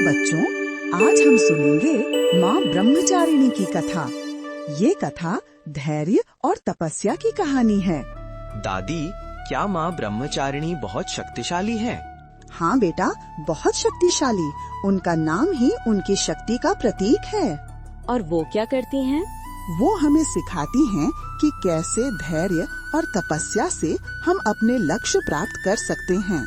बच्चों, आज हम सुनेंगे माँ ब्रह्मचारिणी की कथा। ये कथा धैर्य और तपस्या की कहानी है। दादी, क्या माँ ब्रह्मचारिणी बहुत शक्तिशाली है? हाँ बेटा, बहुत शक्तिशाली। उनका नाम ही उनकी शक्ति का प्रतीक है। और वो क्या करती हैं? वो हमें सिखाती हैं कि कैसे धैर्य और तपस्या से हम अपने लक्ष्य प्राप्त कर सकते हैं।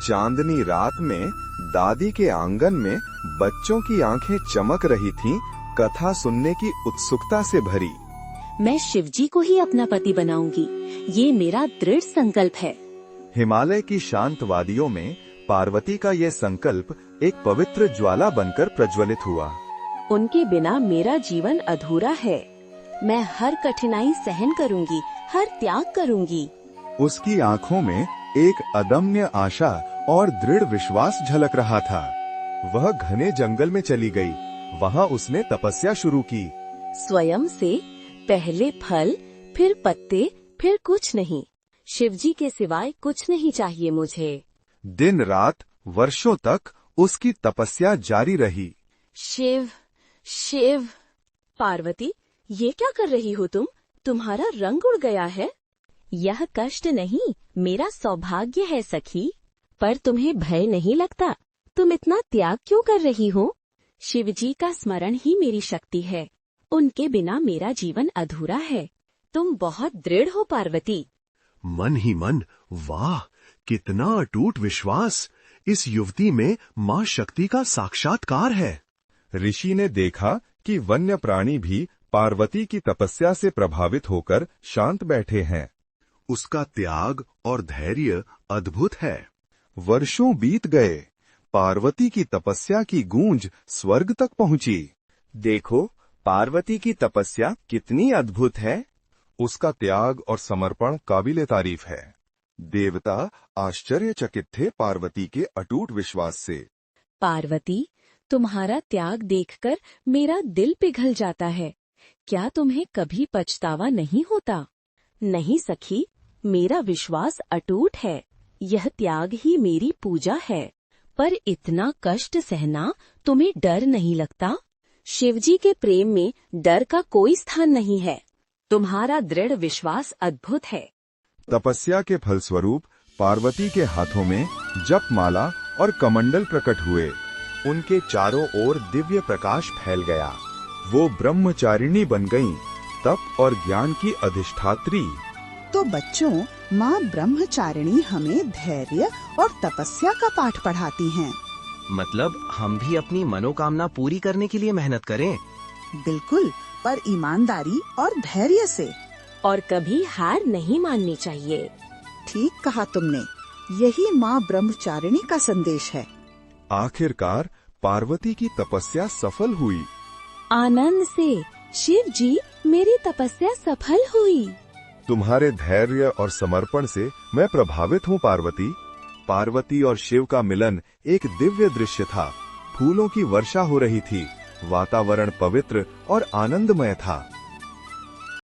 चांदनी रात में दादी के आंगन में बच्चों की आंखें चमक रही थीं, कथा सुनने की उत्सुकता से भरी। मैं शिवजी को ही अपना पति बनाऊंगी, ये मेरा दृढ़ संकल्प है। हिमालय की शांत वादियों में पार्वती का ये संकल्प एक पवित्र ज्वाला बनकर प्रज्वलित हुआ। उनके बिना मेरा जीवन अधूरा है। मैं हर कठिनाई सहन करूंगी, हर त्याग करूंगी। उसकी आंखों में एक अदम्य आशा और दृढ़ विश्वास झलक रहा था। वह घने जंगल में चली गई। वहाँ उसने तपस्या शुरू की। स्वयं से पहले फल, फिर पत्ते, फिर कुछ नहीं। शिवजी के सिवाय कुछ नहीं चाहिए मुझे। दिन रात वर्षों तक उसकी तपस्या जारी रही। शिव, शिव। पार्वती, ये क्या कर रही हो तुम? तुम्हारा रंग उड़ गया है। यह कष्ट नहीं, मेरा सौभाग्य है सखी। पर तुम्हें भय नहीं लगता? तुम इतना त्याग क्यों कर रही हो? शिवजी का स्मरण ही मेरी शक्ति है। उनके बिना मेरा जीवन अधूरा है। तुम बहुत दृढ़ हो पार्वती। मन ही मन, वाह, कितना अटूट विश्वास! इस युवती में माँ शक्ति का साक्षात्कार है। ऋषि ने देखा कि वन्य प्राणी भी पार्वती की तपस्या से प्रभावित होकर शांत बैठे हैं। उसका त्याग और धैर्य अद्भुत है। वर्षों बीत गए। पार्वती की तपस्या की गूंज स्वर्ग तक पहुंची। देखो, पार्वती की तपस्या कितनी अद्भुत है। उसका त्याग और समर्पण काबिले तारीफ है। देवता आश्चर्यचकित थे पार्वती के अटूट विश्वास से। पार्वती, तुम्हारा त्याग देखकर मेरा दिल पिघल जाता है। क्या तुम्हें कभी पछतावा नहीं होता? नहीं सखी, मेरा विश्वास अटूट है। यह त्याग ही मेरी पूजा है। पर इतना कष्ट सहना तुम्हें डर नहीं लगता? शिवजी के प्रेम में डर का कोई स्थान नहीं है। तुम्हारा दृढ़ विश्वास अद्भुत है। तपस्या के फलस्वरूप पार्वती के हाथों में जपमाला और कमंडल प्रकट हुए। उनके चारों ओर दिव्य प्रकाश फैल गया। वो ब्रह्मचारिणी बन गईं, तप और ज्ञान की अधिष्ठात्री। तो बच्चों, माँ ब्रह्मचारिणी हमें धैर्य और तपस्या का पाठ पढ़ाती हैं। मतलब हम भी अपनी मनोकामना पूरी करने के लिए मेहनत करें। बिल्कुल, पर ईमानदारी और धैर्य से। और कभी हार नहीं माननी चाहिए। ठीक कहा तुमने। यही माँ ब्रह्मचारिणी का संदेश है। आखिरकार पार्वती की तपस्या सफल हुई। आनंद से, शिव जी, मेरी तपस्या सफल हुई। तुम्हारे धैर्य और समर्पण से मैं प्रभावित हूँ पार्वती। पार्वती और शिव का मिलन एक दिव्य दृश्य था। फूलों की वर्षा हो रही थी। वातावरण पवित्र और आनंदमय था।